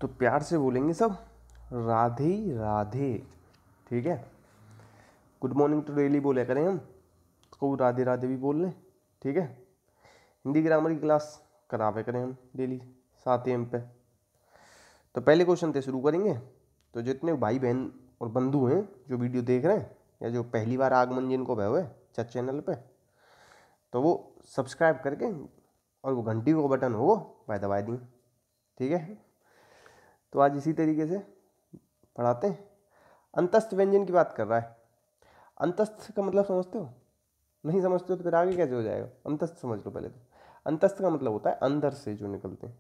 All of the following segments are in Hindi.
तो प्यार से बोलेंगे सब राधे राधे। ठीक है, गुड मॉर्निंग तो डेली बोले करें हम, उसको राधे राधे भी बोल लें। ठीक है, हिंदी ग्रामर की क्लास करावे करें हम डेली 7 AM पे। तो पहले क्वेश्चन से शुरू करेंगे। तो जितने भाई बहन और बंधु हैं जो वीडियो देख रहे हैं या जो पहली बार आगमन जिनको भय हुए चैट चैनल पे, तो वो सब्सक्राइब करके और वो घंटी को बटन हो वह दबा दिए। ठीक है, तो आज इसी तरीके से पढ़ाते हैं। अंतस्थ व्यंजन की बात कर रहा है। अंतस्थ का मतलब समझते हो? नहीं समझते हो तो फिर आगे कैसे हो जाएगा? अंतस्थ समझ लो पहले तो। अंतस्थ का मतलब होता है अंदर से जो निकलते हैं।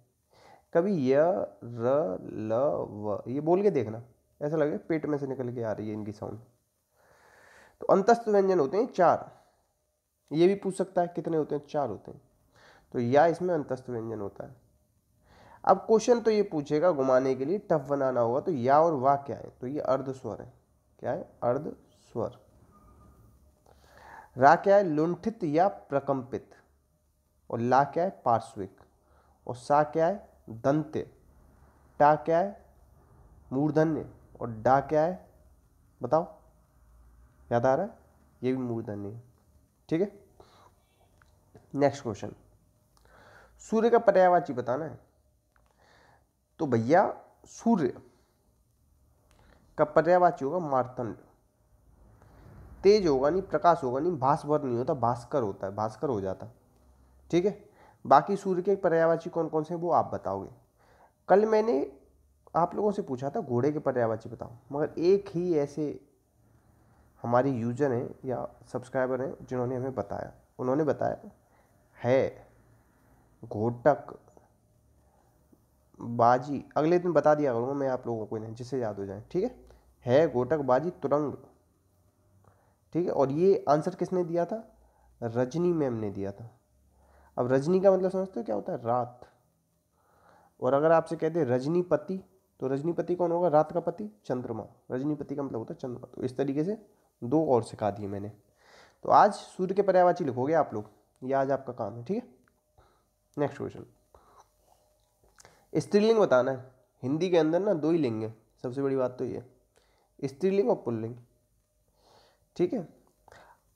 कभी य र ल व ये बोल के देखना, ऐसा लगे पेट में से निकल के आ रही है इनकी साउंड। तो अंतस्थ व्यंजन होते हैं 4। ये भी पूछ सकता है कितने होते हैं? 4 होते हैं। तो या इसमें अंतस्थ व्यंजन होता है। अब क्वेश्चन तो ये पूछेगा घुमाने के लिए, टफ बनाना होगा। तो या और वा क्या है? तो ये अर्ध स्वर है। क्या है? अर्ध स्वर। रा क्या है? लुंठित या प्रकंपित। और ला क्या है? पार्श्विक। और सा क्या है? दंत्य। टा क्या है? मूर्धन्य। और डा क्या है? बताओ, याद आ रहा है? ये भी मूर्धन्य है। ठीक है, नेक्स्ट क्वेश्चन। सूर्य का पर्यायवाची बताना है। तो भैया सूर्य का पर्यायवाची होगा मार्तंड। तेज होगा नहीं, प्रकाश होगा नहीं, भास्वर नहीं होता, भास्कर होता है, भास्कर हो जाता। ठीक है, बाकी सूर्य के पर्यायवाची कौन कौन से हैं वो आप बताओगे। कल मैंने आप लोगों से पूछा था घोड़े के पर्यायवाची बताओ, मगर एक ही ऐसे हमारे यूजर हैं या सब्सक्राइबर हैं जिन्होंने हमें बताया। उन्होंने बताया है घोटक बाजी। अगले दिन बता दिया करूँगा मैं आप लोगों को इन्हें, जिससे याद हो जाए। ठीक है घोटक बाजी तुरंग। ठीक है, और ये आंसर किसने दिया था? रजनी मैम ने दिया था। अब रजनी का मतलब समझते हो क्या होता है? रात। और अगर आपसे कहते हैं रजनीपति, तो रजनीपति कौन होगा? रात का पति, चंद्रमा। रजनीपति का मतलब होता है चंद्रमा। तो इस तरीके से 2 और सिखा दिए मैंने। तो आज सूर्य के पर्यायवाची लिखोगे आप लोग, ये आज आपका काम है। ठीक है, नेक्स्ट क्वेश्चन। स्त्रीलिंग बताना है। हिंदी के अंदर ना 2 ही लिंग है, सबसे बड़ी बात तो ये, स्त्रीलिंग और पुल्लिंग। ठीक है,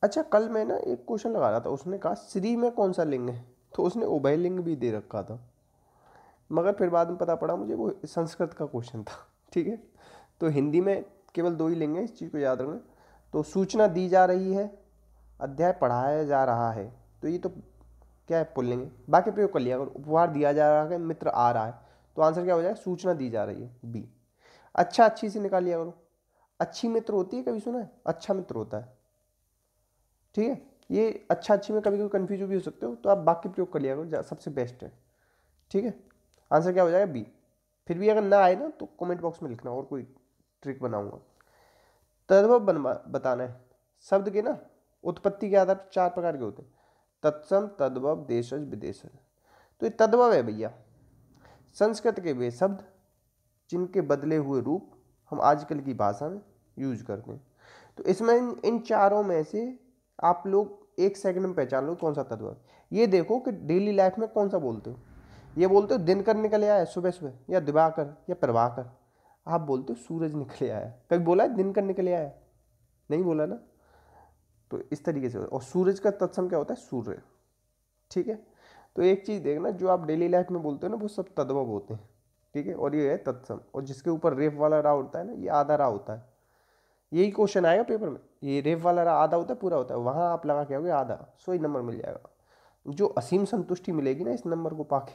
अच्छा कल मैं ना एक क्वेश्चन लगा रहा था, उसने कहा श्री में कौन सा लिंग है? तो उसने उभय लिंग भी दे रखा था, मगर फिर बाद में पता पड़ा मुझे वो संस्कृत का क्वेश्चन था। ठीक है, तो हिंदी में केवल 2 ही लिंग है, इस चीज़ को याद रखना। तो सूचना दी जा रही है, अध्याय पढ़ाया जा रहा है, तो ये तो क्या है? पुल्लिंग है। बाकी प्रयोग कर लिया। अगर उपहार दिया जा रहा है, मित्र आ रहा है, तो आंसर क्या हो जाएगा? सूचना दी जा रही है, बी। अच्छा अच्छी से निकाल लिया करो। अच्छी मित्र होती है, कभी सुना है? अच्छा मित्र होता है। ठीक है, ये अच्छा अच्छी में कभी कभी कन्फ्यूज भी हो सकते हो, तो आप बाकी प्रयोग कर लिया करो, सबसे बेस्ट है। ठीक है, आंसर क्या हो जाएगा? बी। फिर भी अगर ना आए ना तो कमेंट बॉक्स में लिखना, और कोई ट्रिक बनाऊंगा। तद्भव बताना है। शब्द के ना उत्पत्ति के आधार पर 4 प्रकार के होते हैं, तत्सम, तद्भव, देशज, विदेशज। तो ये तद्भव है भैया, संस्कृत के वे शब्द जिनके बदले हुए रूप हम आजकल की भाषा में यूज करते हैं। तो इसमें इन चारों में से आप लोग 1 सेकंड में पहचान लो कौन सा तद्भव। ये देखो कि डेली लाइफ में कौन सा बोलते हो। ये बोलते हो दिनकर निकल आया सुबह सुबह, या दिवाकर, या प्रभाकर। आप बोलते हो सूरज निकले आया। कभी बोला है दिनकर निकले आया? नहीं बोला ना। तो इस तरीके से, और सूरज का तत्सम क्या होता है? सूर्य। ठीक है, तो एक चीज देखना, जो आप डेली लाइफ में बोलते हो ना वो सब तद्भव होते हैं। ठीक है, और ये है तत्सम, और जिसके ऊपर रेफ वाला रा होता है ना, ये आधा रा होता है। यही क्वेश्चन आएगा पेपर में, ये रेफ वाला रा आधा होता है पूरा होता है, वहां आप लगा के आओगे आधा, 100 ही नंबर मिल जाएगा। जो असीम संतुष्टि मिलेगी ना इस नंबर को पाके,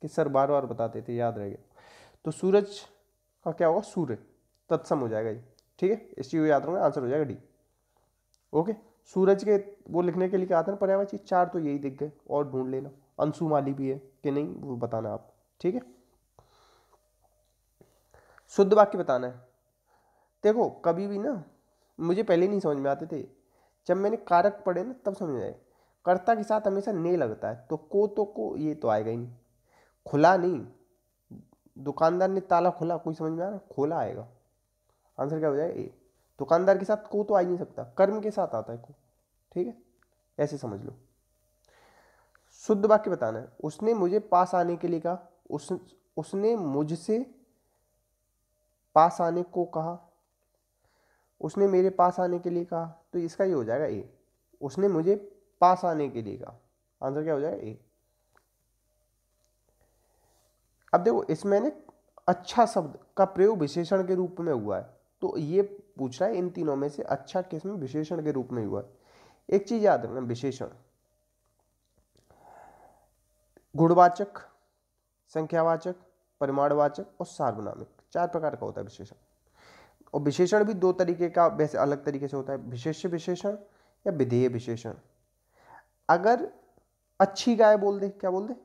कि सर बार बार बताते थे, याद रहेगा। तो सूरज का क्या होगा? सूर्य। तत्सम हो जाएगा ये। ठीक है, इस चीज को याद रखना, आंसर हो जाएगा डी। ओके, सूरज के वो लिखने के लिए क्या आता है पर्यायवाची? 4 तो यही दिख गए, और ढूंढ लेना। अंशुमाली भी है कि नहीं वो बताना आप। ठीक है, शुद्ध वाक्य बताना है। देखो कभी भी ना, मुझे पहले नहीं समझ में आते थे, जब मैंने कारक पढ़े ना तब समझ आए। कर्ता के साथ हमेशा ने लगता है, तो को ये तो आएगा ही नहीं। खुला नहीं, दुकानदार ने ताला खोला, कोई समझ में आ रहा? खोला आएगा। आंसर क्या हो जाएगा? ए। दुकानदार के साथ को तो आ ही नहीं सकता, कर्म के साथ आता है को। ठीक है, ऐसे समझ लो। शुद्ध वाक्य बताना है। उसने मुझे पास आने के लिए कहा, उसने मुझसे पास आने को कहा, उसने मेरे पास आने के लिए कहा, तो इसका ये हो जाएगा ए। उसने मुझे पास आने के लिए कहा, आंसर क्या हो जाएगा ए। अब देखो इसमें ने अच्छा शब्द का प्रयोग विशेषण के रूप में हुआ है, तो ये पूछ रहा है इन तीनों में से अच्छा किस में विशेषण के रूप में हुआ है। एक चीज याद रखना, विशेषण गुणवाचक, संख्यावाचक, परिमाणवाचक और सार्वनामिक, 4 प्रकार का होता है विशेषण। और विशेषण भी 2 तरीके का वैसे अलग तरीके से होता है, विशेष्य विशेषण या विधेय विशेषण। अगर अच्छी गाय बोल दे, क्या बोल दे,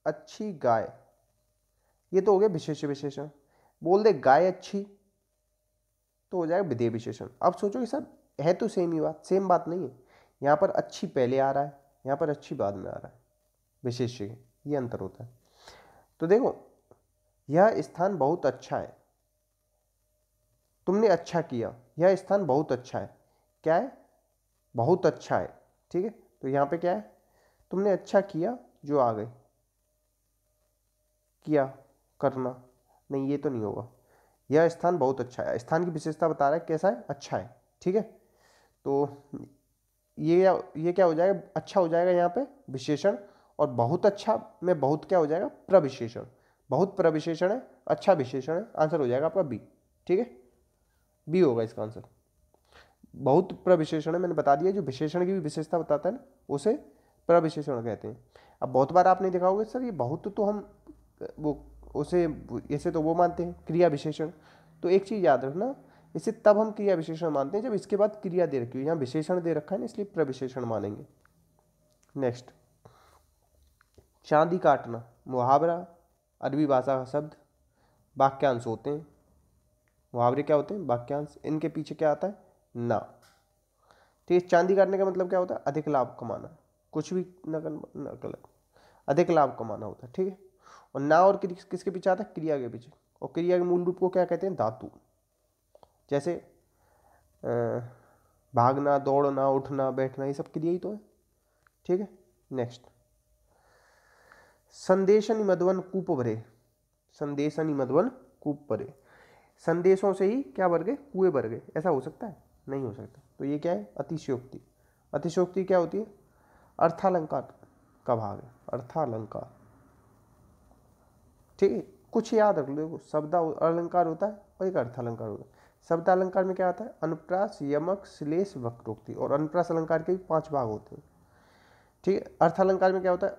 अच्छी गाय, ये तो हो गया विशेष्य विशेषण। बोल दे गाय अच्छी, तो हो जाएगा विधेय विशेषण। अब सोचो कि सर है तो सेम ही बात, सेम बात नहीं है। यहाँ पर अच्छी पहले आ रहा है, यहाँ पर अच्छी बाद में आ रहा है, विशेष्य, ये अंतर होता है। तो देखो यह स्थान बहुत अच्छा है, तुमने अच्छा किया, यह स्थान बहुत अच्छा है, क्या है, बहुत अच्छा है, ठीक है। तो यहाँ पे क्या है, तुमने अच्छा किया, जो आ गई, किया, करना, नहीं ये तो नहीं होगा। यह स्थान बहुत अच्छा है, स्थान की विशेषता बता रहा है कैसा है, अच्छा है, ठीक है। तो ये क्या हो जाएगा, अच्छा हो जाएगा यहाँ पे विशेषण, और बहुत अच्छा में बहुत क्या हो जाएगा, प्रविशेषण। बहुत प्रविशेषण है, अच्छा विशेषण है, आंसर हो जाएगा आपका बी, ठीक है, बी होगा इसका आंसर। बहुत प्रविशेषण है, मैंने बता दिया, जो विशेषण की भी विशेषता बताता है ना, उसे प्रविशेषण कहते हैं। अब बहुत बार आपने देखा होगा सर ये बहुत तो हम वो उसे ऐसे तो वो मानते हैं क्रिया विशेषण, तो एक चीज याद रखना, इसे तब हम क्रिया विशेषण मानते हैं जब इसके बाद क्रिया दे रखी हो, यहाँ विशेषण दे रखा है ना, इसलिए प्रविशेषण मानेंगे। नेक्स्ट, चांदी काटना, मुहावरा, अरबी भाषा का शब्द, वाक्यांश होते हैं। मुहावरे क्या होते हैं, वाक्यांश, इनके पीछे क्या आता है, ना। ठीक है, चांदी काटने का मतलब क्या होता है, अधिक लाभ कमाना, कुछ भी नकल, अधिक लाभ कमाना होता है, ठीक है। और ना और किसके पीछे आता है, क्रिया के पीछे, और क्रिया के मूल रूप को क्या कहते हैं, धातु। जैसे भागना, दौड़ना, उठना, बैठना, ये सब क्रिया ही तो है, ठीक है। नेक्स्ट, संदेशनि मधुवन कूप भरे, संदेशनि मधुवन कूप भरे, संदेशों से ही क्या भर गए, कुएं भर गए, ऐसा हो सकता है, नहीं हो सकता। तो ये क्या है, अतिशयोक्ति। अतिशयोक्ति क्या होती है, अर्थालंकार का भाग है, अर्थालंकार, ठीक है। कुछ याद रख लो, शब्द अलंकार होता है और एक अर्थालंकार होता है। शब्द अलंकार में क्या आता है, अनुप्रास, यमक, श्लेष, वक्रोक्ति, और अनुप्रास अलंकार के भी 5 भाग होते हैं, ठीक है। अर्थालंकार में क्या होता है,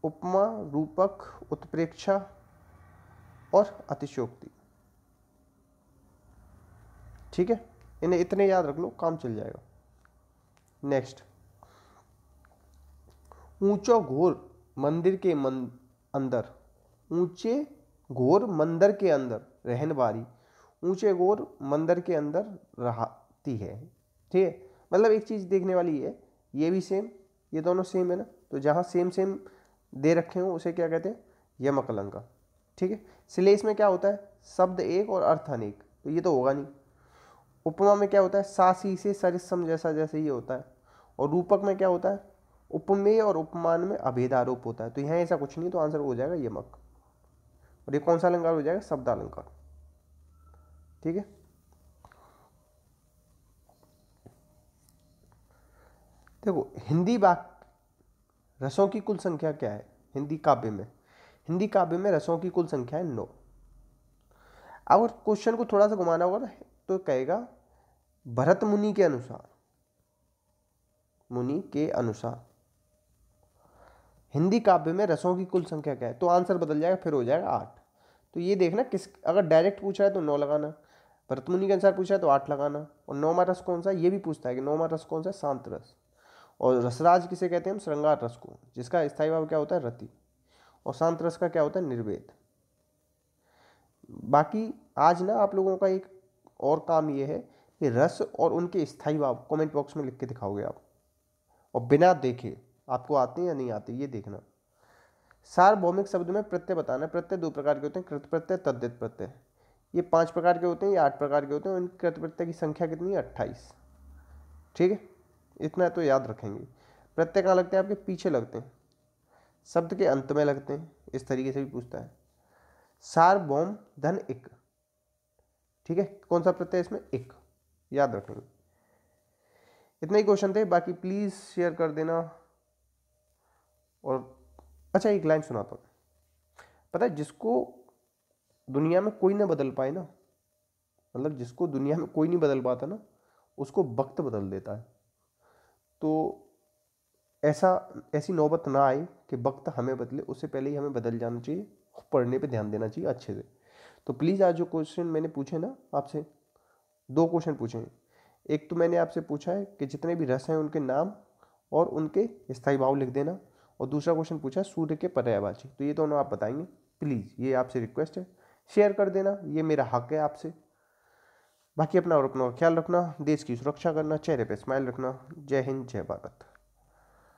उपमा, रूपक, उत्प्रेक्षा और अतिशयोक्ति, ठीक है। इन्हें इतने याद रख लो, काम चल जाएगा। नेक्स्ट, ऊंचो घोर मंदिर के अंदर, ऊंचे घोर मंदिर के अंदर रहन वाली, ऊंचे घोर मंदिर के अंदर रहती है, ठीक है। मतलब एक चीज देखने वाली है, ये भी सेम, ये दोनों सेम है ना, तो जहां सेम सेम दे रखे हो उसे क्या कहते हैं, यमक अलंकार, ठीक है। श्लेष में क्या होता है, शब्द एक और अर्थ अनेक, तो ये तो होगा नहीं। उपमा में क्या होता है, सासी से सरिसम जैसा जैसे ये होता है। और रूपक में क्या होता है, उपमेय और उपमान में अभेद आरोप होता है, तो यहाँ ऐसा कुछ नहीं, तो आंसर हो जाएगा यमक। और ये कौन सा अलंकार हो जाएगा, शब्द अलंकार, ठीक है। देखो हिंदी वाक्य रसों की कुल संख्या क्या है, हिंदी काव्य में, हिंदी काव्य में रसों की कुल संख्या है 9। अगर क्वेश्चन को थोड़ा सा घुमाना होगा ना, तो कहेगा भरत मुनि के अनुसार, मुनि के अनुसार हिंदी काव्य में रसों की कुल संख्या क्या है, तो आंसर बदल जाएगा, फिर हो जाएगा 8। तो ये देखना किस, अगर डायरेक्ट पूछा है तो 9 लगाना, भरत मुनि के अनुसार पूछा है तो 8 लगाना। और 9वां रस कौन सा, ये भी पूछता है कि 9वां रस कौन सा, शांत रस। और रसराज किसे कहते हैं हम, श्रृंगार रस को, जिसका स्थायी भाव क्या होता है, रति। और शांत रस का क्या होता है, निर्वेद। बाकी आज ना आप लोगों का एक और काम ये है कि रस और उनके स्थायी भाव कमेंट बॉक्स में लिख के दिखाओगे आप, और बिना देखे आपको आते हैं या नहीं आते ये देखना। सार्वभौमिक शब्द में प्रत्यय बताना, प्रत्यय 2 प्रकार के होते हैं, कृत प्रत्यय, तद्धित प्रत्यय। ये 5 प्रकार के होते हैं, ये 8 प्रकार के होते हैं, उनके कृत प्रत्यय की संख्या कितनी है, 28, ठीक है। इतना तो याद रखेंगे। प्रत्यय कहाँ लगते हैं, आपके पीछे लगते हैं, शब्द के अंत में लगते हैं, इस तरीके से भी पूछता है। सार्वभौम धन इक, ठीक है, कौन सा प्रत्यय इसमें? इक, याद रखेंगे। इतने ही क्वेश्चन थे, बाकी प्लीज शेयर कर देना। और अच्छा एक लाइन सुनाता हूँ, पता है जिसको दुनिया में कोई ना बदल पाए ना, मतलब जिसको दुनिया में कोई नहीं बदल पाता ना, उसको वक्त बदल देता है। तो ऐसी नौबत ना आए कि वक्त हमें बदले, उससे पहले ही हमें बदल जाना चाहिए, पढ़ने पे ध्यान देना चाहिए अच्छे से। तो प्लीज़ आज जो क्वेश्चन मैंने पूछे ना आपसे, 2 क्वेश्चन पूछे हैं। एक तो मैंने आपसे पूछा है कि जितने भी रस हैं उनके नाम और उनके स्थायी भाव लिख देना, और दूसरा क्वेश्चन पूछा है सूर्य के पर्यायवाची, तो ये दोनों आप बताएंगे। प्लीज़ ये आपसे रिक्वेस्ट है, शेयर कर देना, ये मेरा हक है आपसे। बाकी अपना और अपना ख्याल रखना, देश की सुरक्षा करना, चेहरे पे स्माइल रखना। जय हिंद, जय भारत।